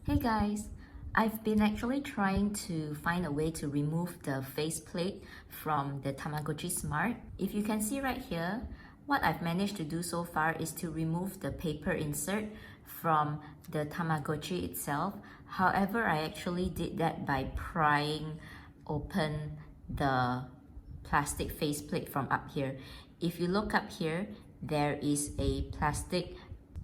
Hey guys, I've been actually trying to find a way to remove the faceplate from the Tamagotchi Smart. If you can see right here, what I've managed to do so far is to remove the paper insert from the Tamagotchi itself. However, I actually did that by prying open the plastic faceplate from up here. If you look up here, there is a plastic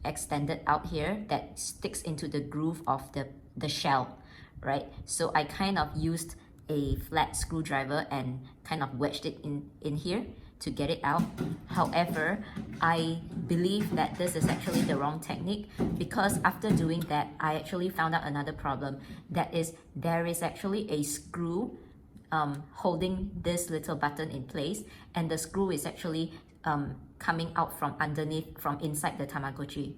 extended out here that sticks into the groove of the shell, right? So I kind of used a flat screwdriver and kind of wedged it in here to get it out. However, I believe that this is actually the wrong technique because after doing that, I actually found out another problem. That is, there is actually a screw holding this little button in place, and the screw is actually coming out from underneath, from inside the Tamagotchi,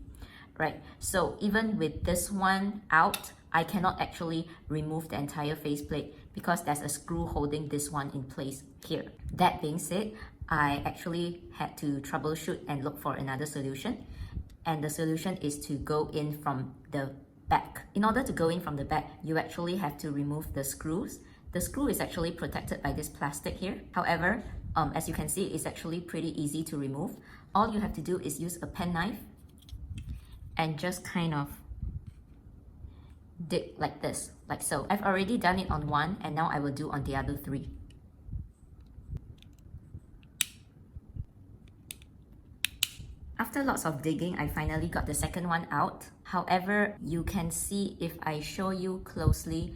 right? So even with this one out, I cannot actually remove the entire faceplate because there's a screw holding this one in place here. That being said, I actually had to troubleshoot and look for another solution, and the solution is to go in from the back. In order to go in from the back, you actually have to remove the screws. The screw is actually protected by this plastic here. However, as you can see, it's actually pretty easy to remove. All you have to do is use a penknife and just kind of dig like this, like so. I've already done it on one, and now I will do on the other three. After lots of digging, I finally got the second one out. However, you can see if I show you closely,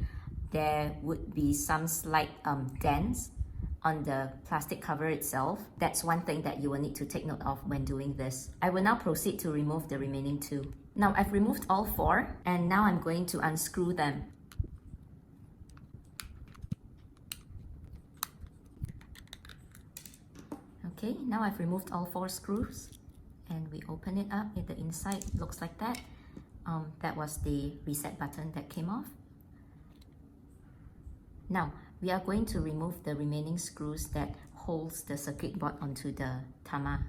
there would be some slight dents on the plastic cover itself. That's one thing that you will need to take note of when doing this. I will now proceed to remove the remaining two. Now I've removed all four, and now I'm going to unscrew them. Okay, now I've removed all four screws, and we open it up. The inside looks like that. That was the reset button that came off. Now, we are going to remove the remaining screws that holds the circuit board onto the Tama.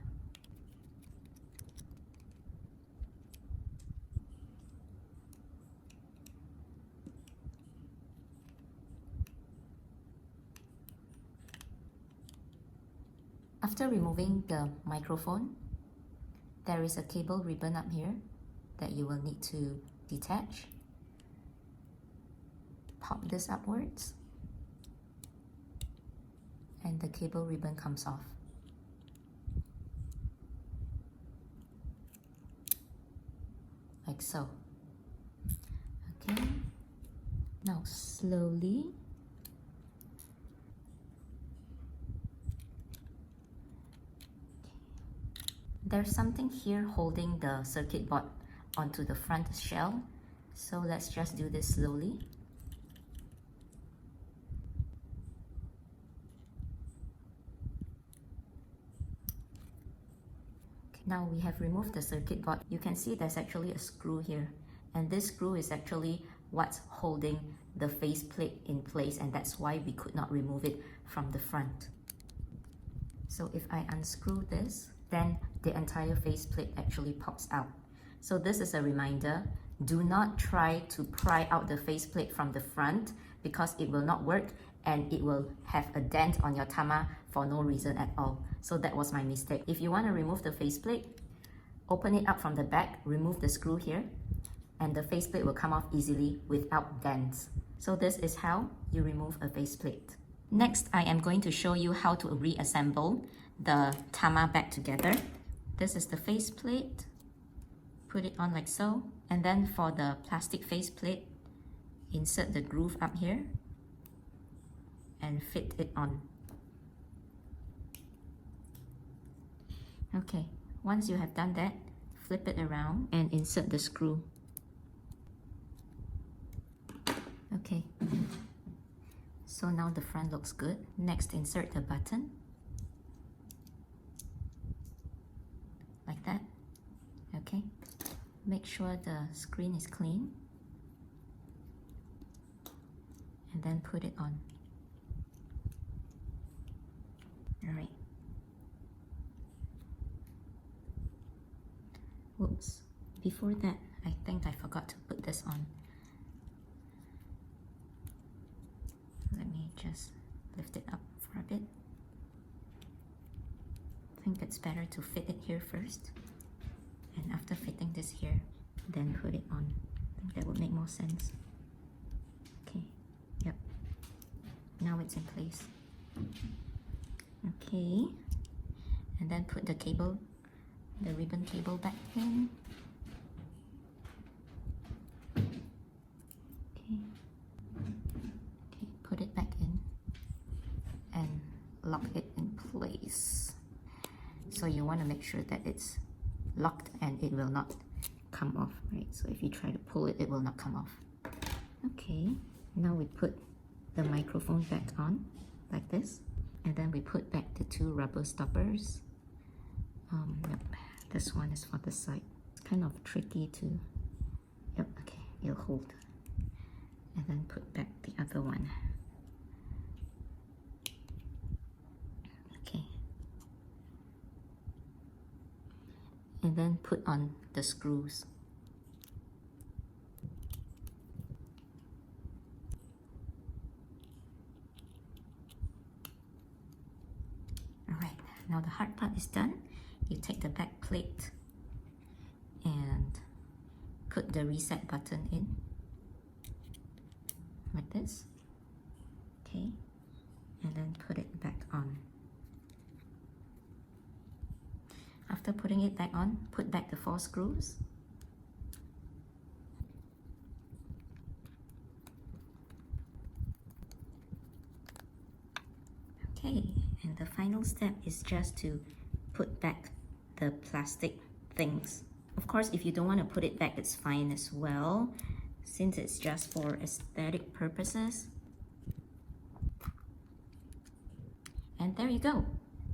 After removing the microphone, there is a cable ribbon up here that you will need to detach. Pop this upwards, and the cable ribbon comes off. Like so. Okay, now slowly there's something here holding the circuit board onto the front shell, so let's just do this slowly. Now we have removed the circuit board. You can see there's actually a screw here, and this screw is actually what's holding the faceplate in place, and that's why we could not remove it from the front. So if I unscrew this, then the entire faceplate actually pops out. So this is a reminder, do not try to pry out the faceplate from the front because it will not work, and it will have a dent on your Tama for no reason at all. So that was my mistake. If you want to remove the faceplate, open it up from the back, remove the screw here, and the faceplate will come off easily without dents. So this is how you remove a faceplate. Next, I am going to show you how to reassemble the Tama back together. This is the faceplate. Put it on like so. And then for the plastic faceplate, insert the groove up here and fit it on. Okay, once you have done that, flip it around and insert the screw. Okay, so now the front looks good. Next, insert the button. Like that. Okay, make sure the screen is clean. And then put it on. Alright. Whoops. Before that, I think I forgot to put this on. just lift it up for a bit. I think it's better to fit it here first, and after fitting this here, then put it on. I think that would make more sense. Okay, yep. Now it's in place. Okay, and then put the cable, the ribbon cable back in. Okay, put it back in and lock it in place. So you want to make sure that it's locked and it will not come off, right? So if you try to pull it, it will not come off. Okay, now we put the microphone back on like this, and then we put back the two rubber stoppers. Yep, this one is for the side. It's kind of tricky to, yep, okay, it'll hold. And then put back the other one. Okay. And then put on the screws. Alright, now the hard part is done. You take the back plate and put the reset button in like this. Okay, and then put it back on. After putting it back on, put back the 4 screws. Okay, and the final step is just to put back the plastic things. Of course, if you don't want to put it back, it's fine as well, since it's just for aesthetic purposes. And there you go.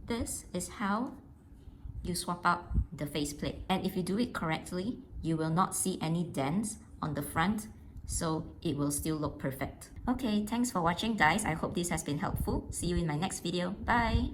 This is how you swap out the faceplate. And if you do it correctly, you will not see any dents on the front, so it will still look perfect. Okay, thanks for watching guys. I hope this has been helpful. See you in my next video. Bye!